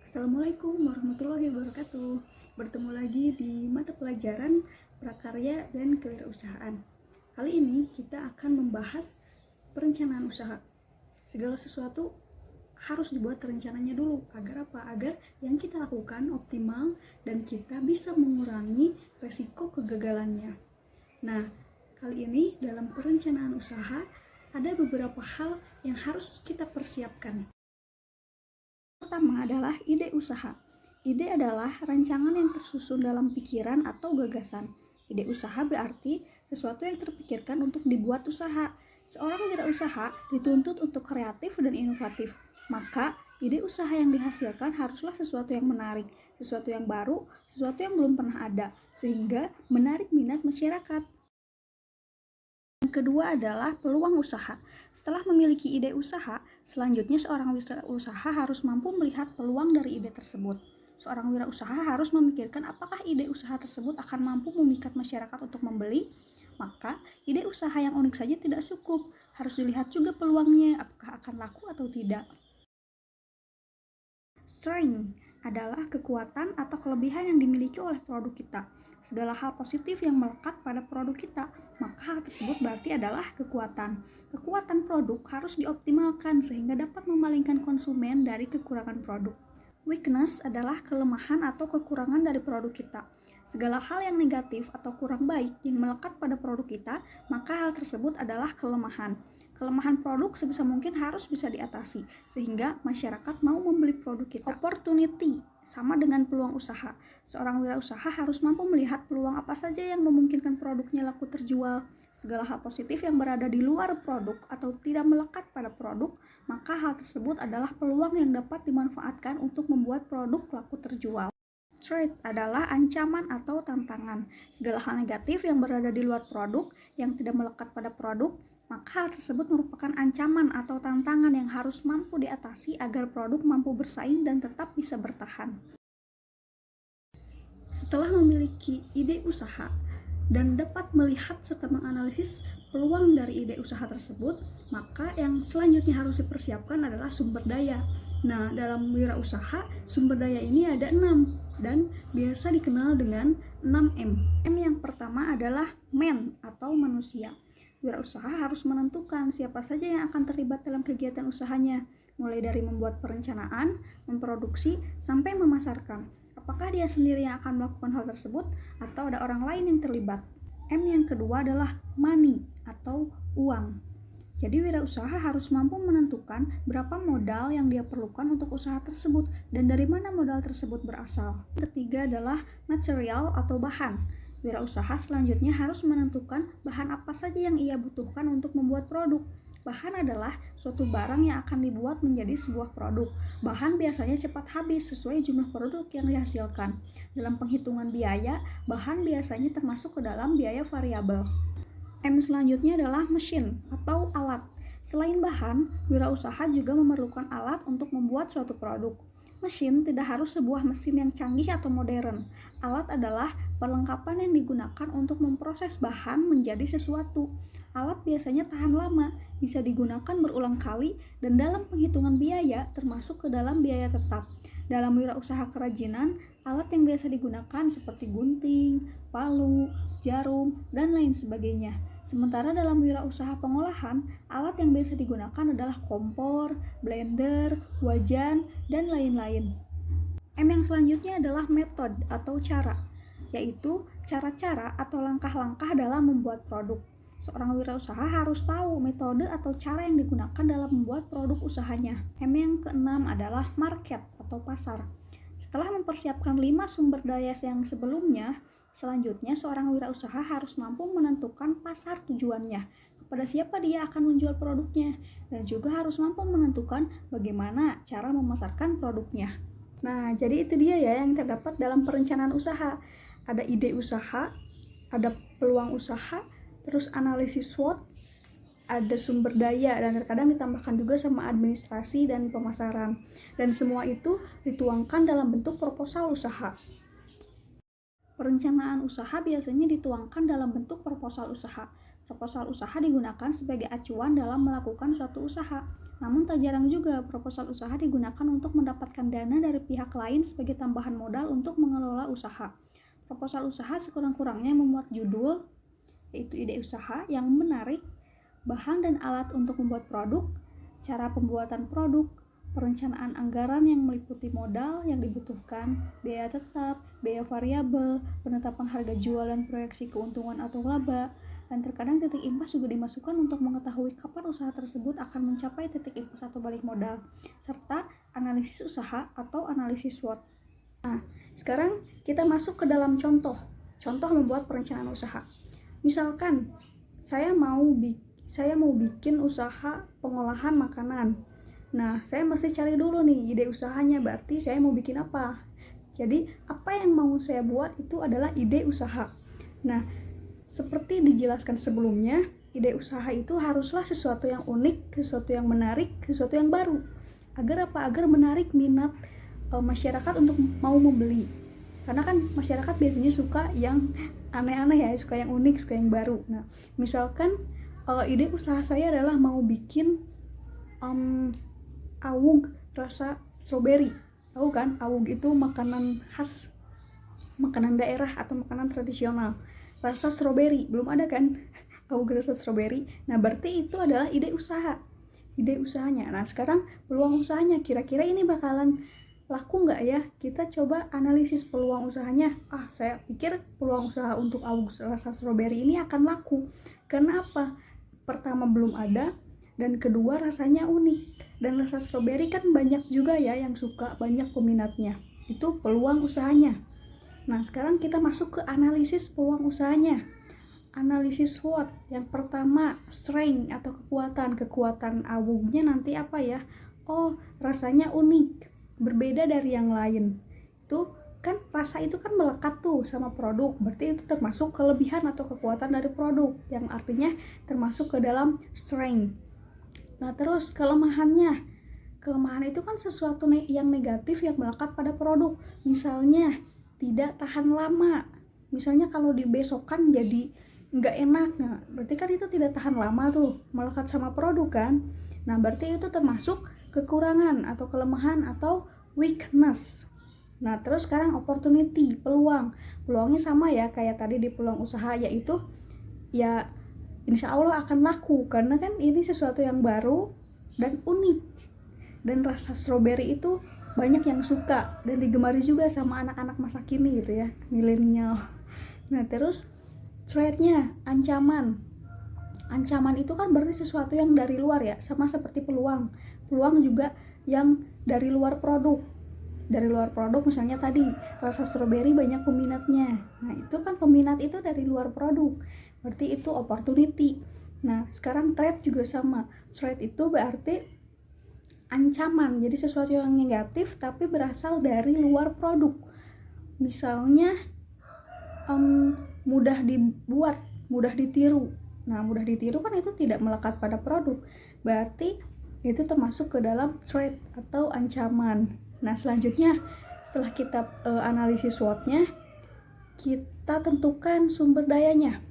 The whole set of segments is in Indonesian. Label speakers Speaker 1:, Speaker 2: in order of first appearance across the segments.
Speaker 1: Assalamualaikum warahmatullahi wabarakatuh. Bertemu lagi di mata pelajaran prakarya dan kewirausahaan. Kali ini kita akan membahas perencanaan usaha. Segala sesuatu harus dibuat rencananya dulu. Agar apa? Agar yang kita lakukan optimal dan kita bisa mengurangi resiko kegagalannya. Nah, kali ini dalam perencanaan usaha ada beberapa hal yang harus kita persiapkan. Pertama adalah ide usaha. Ide adalah rancangan yang tersusun dalam pikiran atau gagasan. Ide usaha berarti sesuatu yang terpikirkan untuk dibuat usaha. Seorang wirausaha dituntut untuk kreatif dan inovatif. Maka, ide usaha yang dihasilkan haruslah sesuatu yang menarik, sesuatu yang baru, sesuatu yang belum pernah ada, sehingga menarik minat masyarakat. Yang kedua adalah peluang usaha. Setelah memiliki ide usaha, selanjutnya seorang wirausaha harus mampu melihat peluang dari ide tersebut. Seorang wirausaha harus memikirkan apakah ide usaha tersebut akan mampu memikat masyarakat untuk membeli. Maka, ide usaha yang unik saja tidak cukup. Harus dilihat juga peluangnya, apakah akan laku atau tidak. Strength adalah kekuatan atau kelebihan yang dimiliki oleh produk kita. Segala hal positif yang melekat pada produk kita, maka hal tersebut berarti adalah kekuatan. Kekuatan produk harus dioptimalkan sehingga dapat memalingkan konsumen dari kekurangan produk. Weakness adalah kelemahan atau kekurangan dari produk kita. Segala hal yang negatif atau kurang baik yang melekat pada produk kita, maka hal tersebut adalah kelemahan. Kelemahan produk sebisa mungkin harus bisa diatasi, sehingga masyarakat mau membeli produk kita. Opportunity sama dengan peluang usaha. Seorang wirausaha harus mampu melihat peluang apa saja yang memungkinkan produknya laku terjual. Segala hal positif yang berada di luar produk atau tidak melekat pada produk, maka hal tersebut adalah peluang yang dapat dimanfaatkan untuk membuat produk laku terjual. Threat adalah ancaman atau tantangan. Segala hal negatif yang berada di luar produk, yang tidak melekat pada produk, maka hal tersebut merupakan ancaman atau tantangan yang harus mampu diatasi agar produk mampu bersaing dan tetap bisa bertahan. Setelah memiliki ide usaha dan dapat melihat serta menganalisis peluang dari ide usaha tersebut, maka yang selanjutnya harus dipersiapkan adalah sumber daya. Nah, dalam wirausaha, sumber daya ini ada 6 dan biasa dikenal dengan 6M. M yang pertama adalah man atau manusia. Wirausaha harus menentukan siapa saja yang akan terlibat dalam kegiatan usahanya, mulai dari membuat perencanaan, memproduksi, sampai memasarkan. Apakah dia sendiri yang akan melakukan hal tersebut atau ada orang lain yang terlibat? M yang kedua adalah money atau uang. Jadi wirausaha harus mampu menentukan berapa modal yang dia perlukan untuk usaha tersebut dan dari mana modal tersebut berasal. Ketiga adalah material atau bahan. Wirausaha selanjutnya harus menentukan bahan apa saja yang ia butuhkan untuk membuat produk. Bahan adalah suatu barang yang akan dibuat menjadi sebuah produk. Bahan biasanya cepat habis sesuai jumlah produk yang dihasilkan. Dalam penghitungan biaya, bahan biasanya termasuk ke dalam biaya variabel. M selanjutnya adalah mesin atau alat. Selain bahan, wirausaha juga memerlukan alat untuk membuat suatu produk. Mesin tidak harus sebuah mesin yang canggih atau modern. Alat adalah perlengkapan yang digunakan untuk memproses bahan menjadi sesuatu. Alat biasanya tahan lama, bisa digunakan berulang kali, dan dalam penghitungan biaya termasuk ke dalam biaya tetap. Dalam wirausaha kerajinan, alat yang biasa digunakan seperti gunting, palu, jarum, dan lain sebagainya. Sementara dalam wirausaha pengolahan, alat yang biasa digunakan adalah kompor, blender, wajan, dan lain-lain. M yang selanjutnya adalah metode atau cara, yaitu cara-cara atau langkah-langkah dalam membuat produk. Seorang wirausaha harus tahu metode atau cara yang digunakan dalam membuat produk usahanya. M yang keenam adalah market atau pasar. Setelah mempersiapkan 5 sumber daya yang sebelumnya, selanjutnya seorang wirausaha harus mampu menentukan pasar tujuannya, kepada siapa dia akan menjual produknya, dan juga harus mampu menentukan bagaimana cara memasarkan produknya. Nah, jadi itu dia ya yang terdapat dalam perencanaan usaha. Ada ide usaha, ada peluang usaha, terus analisis SWOT, ada sumber daya, dan terkadang ditambahkan juga sama administrasi dan pemasaran. Dan semua itu dituangkan dalam bentuk proposal usaha. Perencanaan usaha biasanya dituangkan dalam bentuk proposal usaha. proposal usaha digunakan sebagai acuan dalam melakukan suatu usaha. Namun tak jarang juga proposal usaha digunakan untuk mendapatkan dana dari pihak lain sebagai tambahan modal untuk mengelola usaha. Proposal usaha sekurang-kurangnya memuat judul, yaitu ide usaha yang menarik, bahan dan alat untuk membuat produk, cara pembuatan produk, perencanaan anggaran yang meliputi modal yang dibutuhkan, biaya tetap, biaya variabel, penetapan harga jual dan proyeksi keuntungan atau laba, dan terkadang titik impas juga dimasukkan untuk mengetahui kapan usaha tersebut akan mencapai titik impas atau balik modal, serta analisis usaha atau analisis SWOT. Nah, sekarang kita masuk ke dalam contoh membuat perencanaan usaha. Misalkan saya mau bikin usaha pengolahan makanan. Nah, saya mesti cari dulu nih ide usahanya, berarti saya mau bikin apa. Jadi, apa yang mau saya buat itu adalah ide usaha. Nah, seperti dijelaskan sebelumnya, ide usaha itu haruslah sesuatu yang unik, sesuatu yang menarik, sesuatu yang baru. Agar apa? Agar menarik minat masyarakat untuk mau membeli. Karena kan masyarakat biasanya suka yang aneh-aneh ya, suka yang unik, suka yang baru. Nah, misalkan ide usaha saya adalah mau bikin awug rasa stroberi. Tahu kan, awug itu makanan khas, makanan daerah atau makanan tradisional. Rasa stroberi, belum ada kan awug rasa stroberi. Nah, berarti itu adalah ide usahanya. Nah, sekarang peluang usahanya, kira-kira ini bakalan laku nggak ya? Kita coba analisis peluang usahanya. Saya pikir peluang usaha untuk awug rasa stroberi ini akan laku. Karena apa? Pertama, belum ada, dan kedua, rasanya unik. Dan rasa stroberi kan banyak juga ya yang suka, banyak peminatnya. Itu peluang usahanya. Nah, sekarang kita masuk ke analisis peluang usahanya. Analisis SWOT. Yang pertama, strength atau kekuatan awugnya nanti apa ya? Rasanya unik, berbeda dari yang lain. Itu kan rasa itu kan melekat tuh sama produk, berarti itu termasuk kelebihan atau kekuatan dari produk, yang artinya termasuk ke dalam strength. Nah, terus kelemahan itu kan sesuatu yang negatif yang melekat pada produk. Misalnya tidak tahan lama, misalnya kalau dibesokkan jadi nggak enak. Nah, berarti kan itu tidak tahan lama tuh, melekat sama produk kan. Nah, berarti itu termasuk kekurangan atau kelemahan atau weakness. Nah, terus sekarang opportunity, peluangnya sama ya kayak tadi di peluang usaha, yaitu ya insya Allah akan laku, karena kan ini sesuatu yang baru dan unik. Dan rasa stroberi itu banyak yang suka dan digemari juga sama anak-anak masa kini gitu ya, milenial. Nah, terus threat-nya, ancaman itu kan berarti sesuatu yang dari luar ya, sama seperti peluang juga yang dari luar produk. Misalnya tadi rasa stroberi banyak peminatnya. Nah, itu kan peminat itu dari luar produk, berarti itu opportunity. Nah, sekarang threat juga sama. Threat itu berarti ancaman, jadi sesuatu yang negatif tapi berasal dari luar produk. Misalnya mudah dibuat, mudah ditiru. Nah, mudah ditiru kan itu tidak melekat pada produk, berarti itu termasuk ke dalam threat atau ancaman. Nah, selanjutnya setelah kita analisis SWOT-nya, kita tentukan sumber dayanya.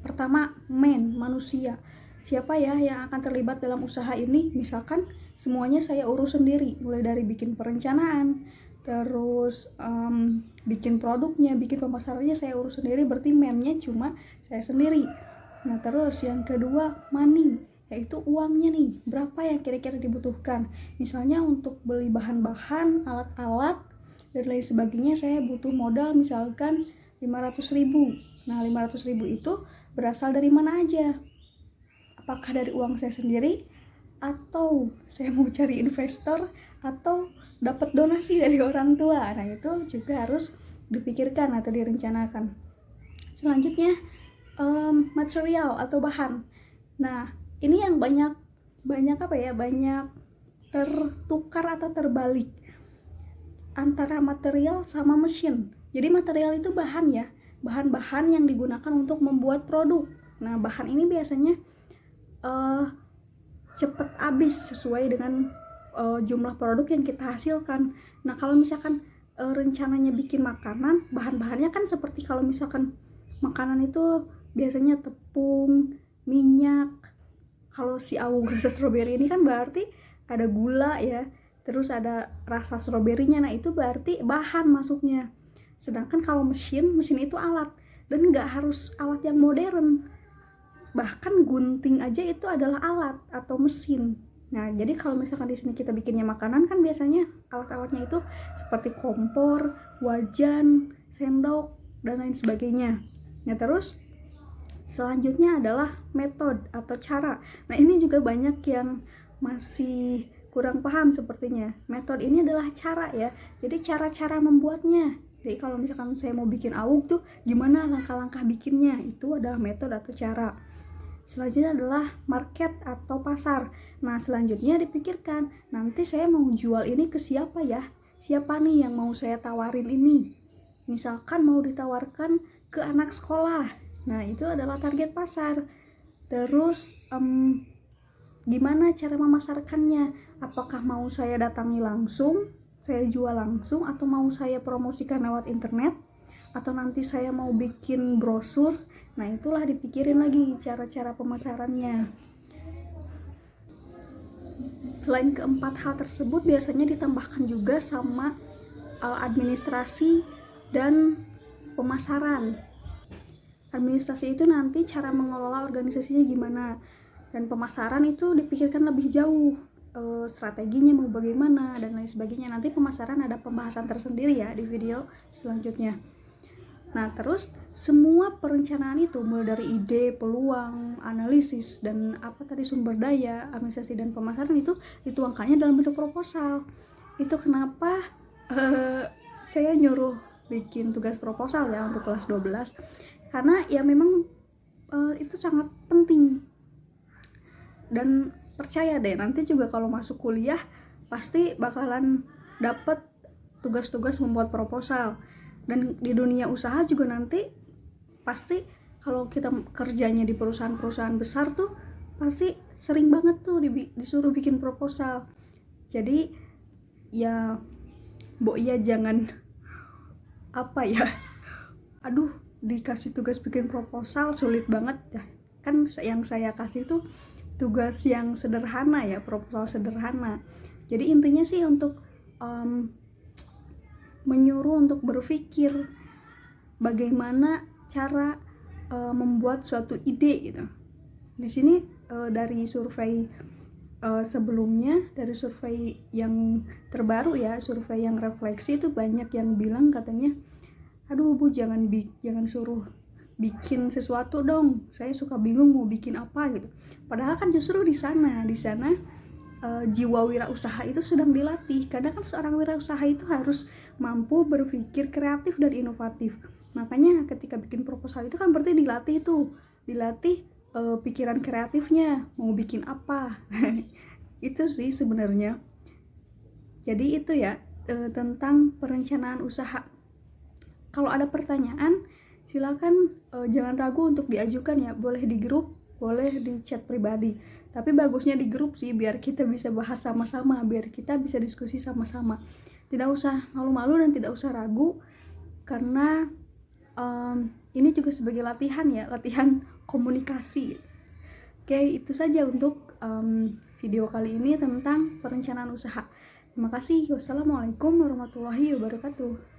Speaker 1: Pertama, manusia. Siapa ya yang akan terlibat dalam usaha ini? Misalkan semuanya saya urus sendiri, mulai dari bikin perencanaan, terus bikin produknya, bikin pemasarannya saya urus sendiri, berarti man-nya cuma saya sendiri. Nah, terus yang kedua, money, yaitu uangnya nih, berapa yang kira-kira dibutuhkan. Misalnya untuk beli bahan-bahan, alat-alat, dan lain sebagainya saya butuh modal misalkan 500.000. Nah, 500.000 itu berasal dari mana aja? Apakah dari uang saya sendiri, atau saya mau cari investor, atau dapat donasi dari orang tua? Nah, itu juga harus dipikirkan atau direncanakan. Selanjutnya, material atau bahan. Nah, ini yang banyak tertukar atau terbalik antara material sama mesin. Jadi material itu bahan ya, bahan-bahan yang digunakan untuk membuat produk. Nah, bahan ini biasanya cepat habis sesuai dengan jumlah produk yang kita hasilkan. Nah, kalau misalkan rencananya bikin makanan, bahan-bahannya kan seperti kalau misalkan makanan itu biasanya tepung, minyak. Kalau si awuk rasa stroberi ini kan berarti ada gula ya, terus ada rasa stroberinya, nah itu berarti bahan masuknya. Sedangkan kalau mesin itu alat, dan nggak harus alat yang modern, bahkan gunting aja itu adalah alat atau mesin. Nah, jadi kalau misalkan di sini kita bikinnya makanan kan biasanya alat-alatnya itu seperti kompor, wajan, sendok, dan lain sebagainya. Nah, terus selanjutnya adalah metode atau cara. Nah, ini juga banyak yang masih kurang paham sepertinya. Metode ini adalah cara ya. Jadi cara-cara membuatnya. Jadi kalau misalkan saya mau bikin awuk tuh gimana langkah-langkah bikinnya, itu adalah metode atau cara. Selanjutnya adalah market atau pasar. Nah, selanjutnya dipikirkan, nanti saya mau jual ini ke siapa ya? Siapa nih yang mau saya tawarin ini? Misalkan mau ditawarkan ke anak sekolah. Nah, itu adalah target pasar. Terus, gimana cara memasarkannya? Apakah mau saya datangi langsung, saya jual langsung, atau mau saya promosikan lewat internet? Atau nanti saya mau bikin brosur? Nah, itulah dipikirin lagi cara-cara pemasarannya. Selain keempat hal tersebut, biasanya ditambahkan juga sama administrasi dan pemasaran. Administrasi itu nanti cara mengelola organisasinya gimana, dan pemasaran itu dipikirkan lebih jauh, strateginya mau bagaimana dan lain sebagainya. Nanti pemasaran ada pembahasan tersendiri ya di video selanjutnya. Nah, terus semua perencanaan itu mulai dari ide, peluang, analisis, dan sumber daya, administrasi dan pemasaran itu dituangkannya dalam bentuk proposal. Itu kenapa saya nyuruh bikin tugas proposal ya untuk kelas 12, karena ya memang itu sangat penting. Dan percaya deh, nanti juga kalau masuk kuliah pasti bakalan dapet tugas-tugas membuat proposal. Dan di dunia usaha juga nanti pasti kalau kita kerjanya di perusahaan-perusahaan besar tuh pasti sering banget tuh disuruh bikin proposal. Jadi ya jangan aduh dikasih tugas bikin proposal sulit banget ya. Kan yang saya kasih tuh tugas yang sederhana ya, proposal sederhana. Jadi intinya sih untuk menyuruh untuk berpikir bagaimana cara membuat suatu ide gitu. Di sini dari survei sebelumnya, dari survei yang terbaru ya, survei yang refleksi itu banyak yang bilang katanya, aduh Bu, jangan suruh bikin sesuatu dong, saya suka bingung mau bikin apa gitu. Padahal kan justru di sana jiwa wirausaha itu sedang dilatih, karena kan seorang wirausaha itu harus mampu berpikir kreatif dan inovatif. Makanya ketika bikin proposal itu kan berarti dilatih pikiran kreatifnya, mau bikin apa. Itu sih sebenarnya. Jadi itu ya tentang perencanaan usaha. Kalau ada pertanyaan silakan jangan ragu untuk diajukan ya, boleh di grup, boleh di chat pribadi, tapi bagusnya di grup sih biar kita bisa bahas sama-sama, biar kita bisa diskusi sama-sama. Tidak usah malu-malu dan tidak usah ragu, karena ini juga sebagai latihan ya, latihan komunikasi. Oke, itu saja untuk video kali ini tentang perencanaan usaha. Terima kasih. Wassalamualaikum warahmatullahi wabarakatuh.